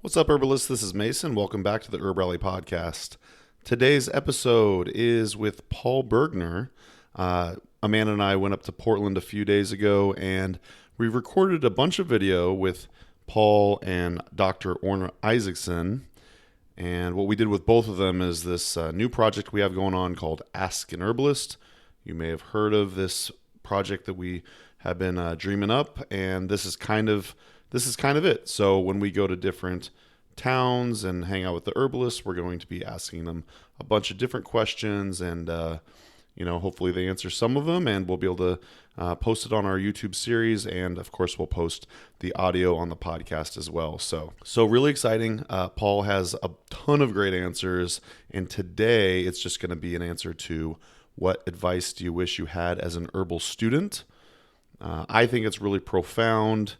What's up, Herbalist? This is Mason. Welcome back to the HerbRally podcast. Today's episode is with Paul Bergner. Amanda and I went up to Portland a few days ago, and we recorded a bunch of video with Paul and Dr. Orna Isaacson. And what we did with both of them is this new project we have going on called Ask an Herbalist. You may have heard of this project that we have been dreaming up, and this is kind of it. So when we go to different towns and hang out with the herbalists, we're going to be asking them a bunch of different questions, and hopefully they answer some of them, and we'll be able to post it on our YouTube series, and of course we'll post the audio on the podcast as well. So really exciting. Paul has a ton of great answers, and today it's just going to be an answer to what advice do you wish you had as an herbal student. I think it's really profound.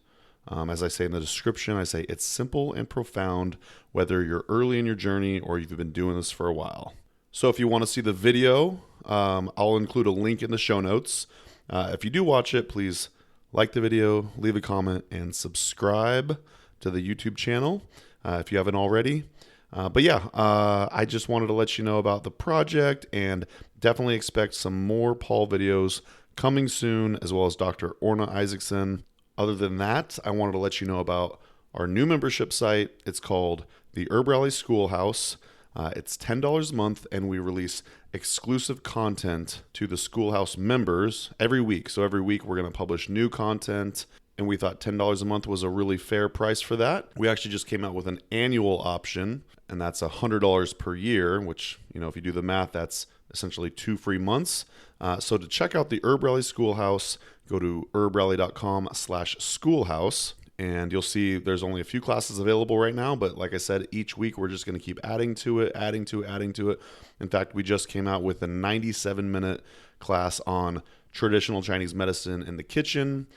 As I say in the description, I say it's simple and profound, whether you're early in your journey or you've been doing this for a while. So if you want to see the video, I'll include a link in the show notes. If you do watch it, please like the video, leave a comment, and subscribe to the YouTube channel if you haven't already. I just wanted to let you know about the project, and definitely expect some more Paul videos coming soon, as well as Dr. Orna Isaacson. Other than that, I wanted to let you know about our new membership site. It's called the HerbRally Schoolhouse. It's $10 a month, and we release exclusive content to the Schoolhouse members every week. So every week we're going to publish new content, and we thought $10 a month was a really fair price for that. We actually just came out with an annual option, and that's $100 per year, which, if you do the math, that's essentially 2 free months. So to check out the HerbRally Schoolhouse, go to herbrally.com/schoolhouse, and you'll see there's only a few classes available right now. But like I said, each week we're just going to keep adding to it. In fact, we just came out with a 97-minute class on traditional Chinese medicine in the kitchen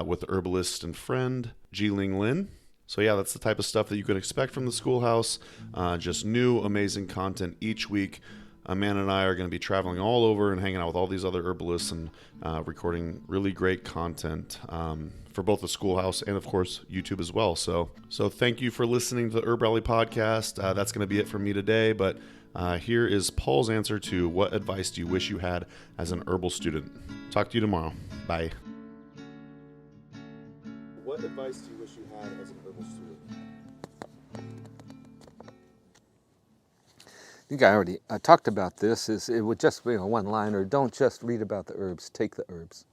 with the herbalist and friend, Ji-Ling Lin. So yeah, that's the type of stuff that you can expect from the Schoolhouse. Just new, amazing content each week. Amanda and I are going to be traveling all over and hanging out with all these other herbalists and recording really great content for both the Schoolhouse and, of course, YouTube as well. So thank you for listening to the HerbRally podcast. That's going to be it from me today, but here is Paul's answer to what advice do you wish you had as an herbal student. Talk to you tomorrow. Bye. What advice do you wish you had as an herbal student? I think I already talked about this. It would just be a one-liner. Don't just read about the herbs. Take the herbs.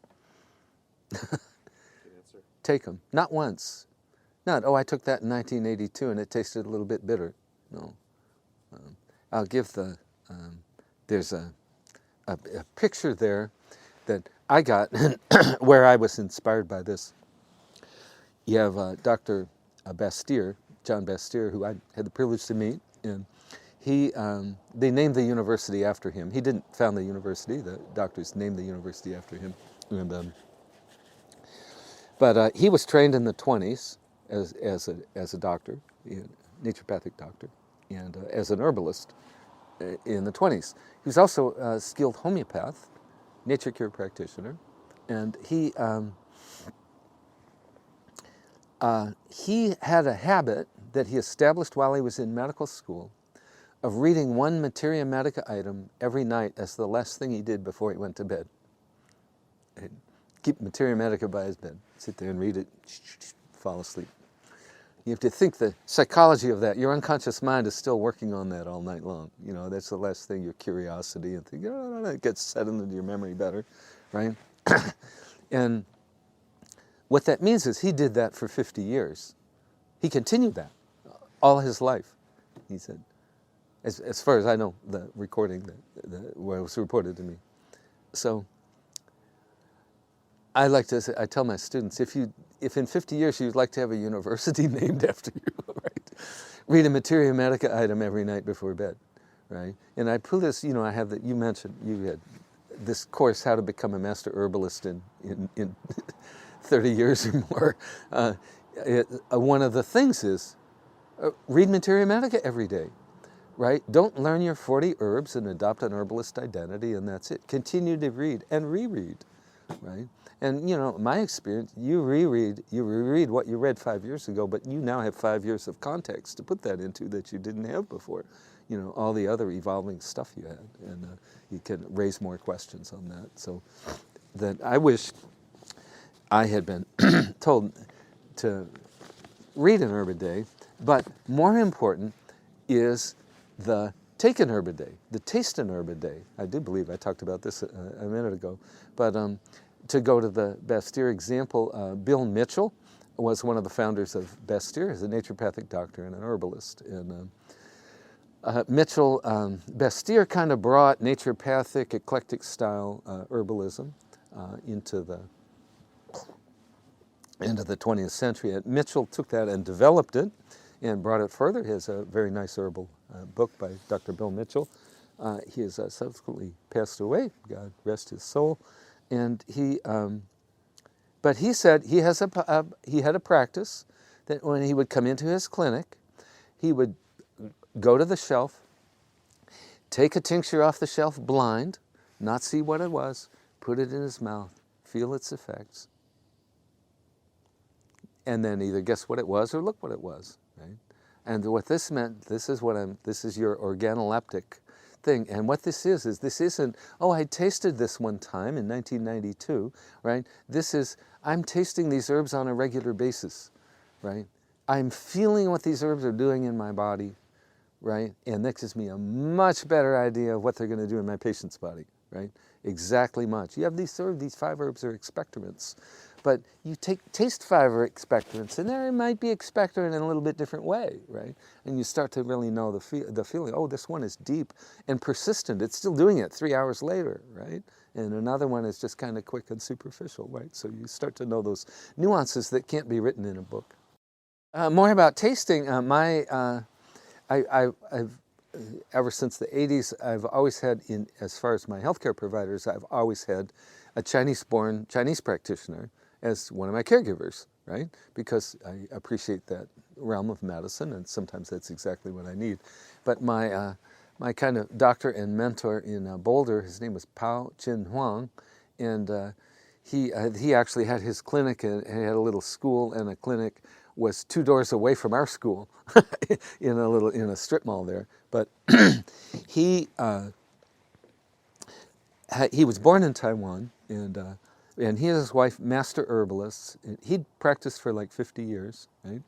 Take them. Not once. Not, I took that in 1982 and it tasted a little bit bitter. No. I'll give there's a picture there that I got where I was inspired by this. You have Dr. Bastyr, John Bastyr, who I had the privilege to meet, and they named the university after him. He didn't found the university. The doctors named the university after him. But he was trained in the 20s as a doctor, naturopathic doctor, and as an herbalist in the 20s. He was also a skilled homeopath, nature cure practitioner, and he had a habit that he established while he was in medical school of reading one materia medica item every night as the last thing he did before he went to bed. He'd keep materia medica by his bed, sit there and read it, fall asleep. You have to think the psychology of that. Your unconscious mind is still working on that all night long. That's the last thing, your curiosity, and think, it gets set into your memory better, right? And what that means is he did that for 50 years. He continued that all his life, he said. As far as I know, the recording where it was reported to me. So I tell my students, if in 50 years you'd like to have a university named after you, right? Read a materia medica item every night before bed, right? And I put this, I have that you mentioned, you had this course, How to Become a Master Herbalist in 30 years or more. One of the things is read materia medica every day. Right? Don't learn your 40 herbs and adopt an herbalist identity and that's it. Continue to read and reread. right? And, you know, my experience, you reread what you read 5 years ago, but you now have 5 years of context to put that into that you didn't have before. You know, all the other evolving stuff you had, and you can raise more questions on that. So that I wish I had been told to read an herb a day, but more important is the take an herb a day, the taste an herb a day. I do believe I talked about this a minute ago, but to go to the Bastyr example, Bill Mitchell was one of the founders of Bastyr. He's a naturopathic doctor and an herbalist. And Mitchell, Bastyr kind of brought naturopathic, eclectic style herbalism into the 20th century. And Mitchell took that and developed it and brought it further. He has a very nice herbal book by Dr. Bill Mitchell. He has subsequently passed away, God rest his soul. And but he said he had a practice that when he would come into his clinic, he would go to the shelf, take a tincture off the shelf blind, not see what it was, put it in his mouth, feel its effects, and then either guess what it was or look what it was, right? And what this meant, this is your organoleptic thing. And what this isn't, oh, I tasted this one time in 1992, right? I'm tasting these herbs on a regular basis, right? I'm feeling what these herbs are doing in my body, right? And that gives me a much better idea of what they're going to do in my patient's body, right? Exactly much. You have these 5 herbs are expectorants, but you taste 5 expectorants, and there might be expectorant in a little bit different way, right? And you start to really know the feeling. Oh, this one is deep and persistent. It's still doing it 3 hours later, right? And another one is just kind of quick and superficial, right? So you start to know those nuances that can't be written in a book. More about tasting. I've ever since the 80s, I've always had, as far as my healthcare providers, I've always had a Chinese-born Chinese practitioner as one of my caregivers, right? Because I appreciate that realm of medicine, and sometimes that's exactly what I need. But my kind of doctor and mentor in Boulder, his name was Pao Chin Huang, and he actually had his clinic, and he had a little school, and a clinic was 2 doors away from our school in a strip mall there. But he was born in Taiwan, and he and his wife, master herbalists. He'd practiced for like 50 years, right?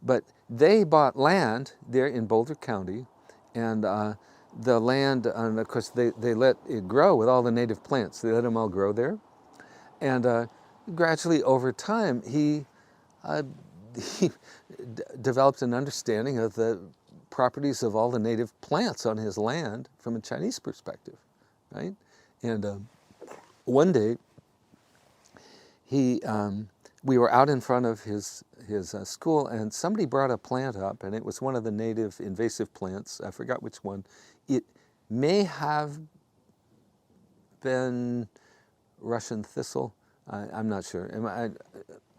But they bought land there in Boulder County, and the land, and of course they let it grow with all the native plants. They let them all grow there, and gradually over time he developed an understanding of the properties of all the native plants on his land from a Chinese perspective, right? And one day, we were out in front of his school, and somebody brought a plant up, and it was one of the native invasive plants. I forgot which one. It may have been Russian thistle. I'm not sure.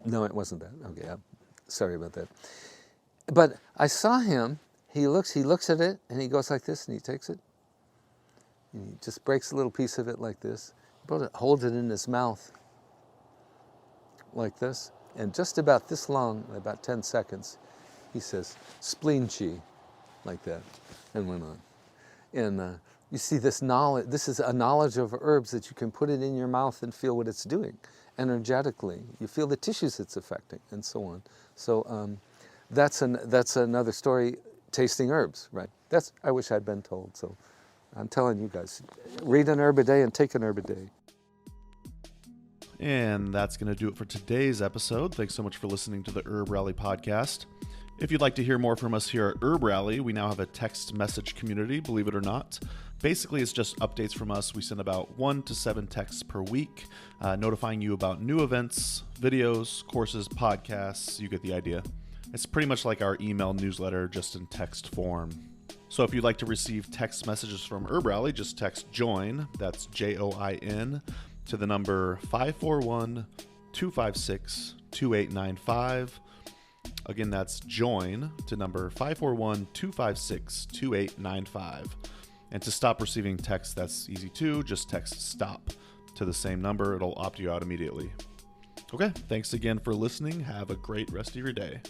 No, it wasn't that. Okay, sorry about that. But I saw him. He looks at it, and he goes like this, and he takes it. And he just breaks a little piece of it like this. Holds it in his mouth like this. And just about this long, about 10 seconds, he says, spleen chi, like that, and went on. And you see this knowledge, this is a knowledge of herbs that you can put it in your mouth and feel what it's doing energetically. You feel the tissues it's affecting, and so on. So that's another story, tasting herbs, right? I wish I'd been told. So I'm telling you guys, read an herb a day and take an herb a day. And that's going to do it for today's episode. Thanks so much for listening to the HerbRally podcast. If you'd like to hear more from us here at HerbRally, we now have a text message community, believe it or not. Basically, it's just updates from us. We send about 1 to 7 texts per week, notifying you about new events, videos, courses, podcasts. You get the idea. It's pretty much like our email newsletter, just in text form. So if you'd like to receive text messages from HerbRally, just text JOIN, that's JOIN, to the number 541-256-2895. Again, that's JOIN to number 541-256-2895. And to stop receiving texts, that's easy too. Just text STOP to the same number. It'll opt you out immediately. Okay, thanks again for listening. Have a great rest of your day.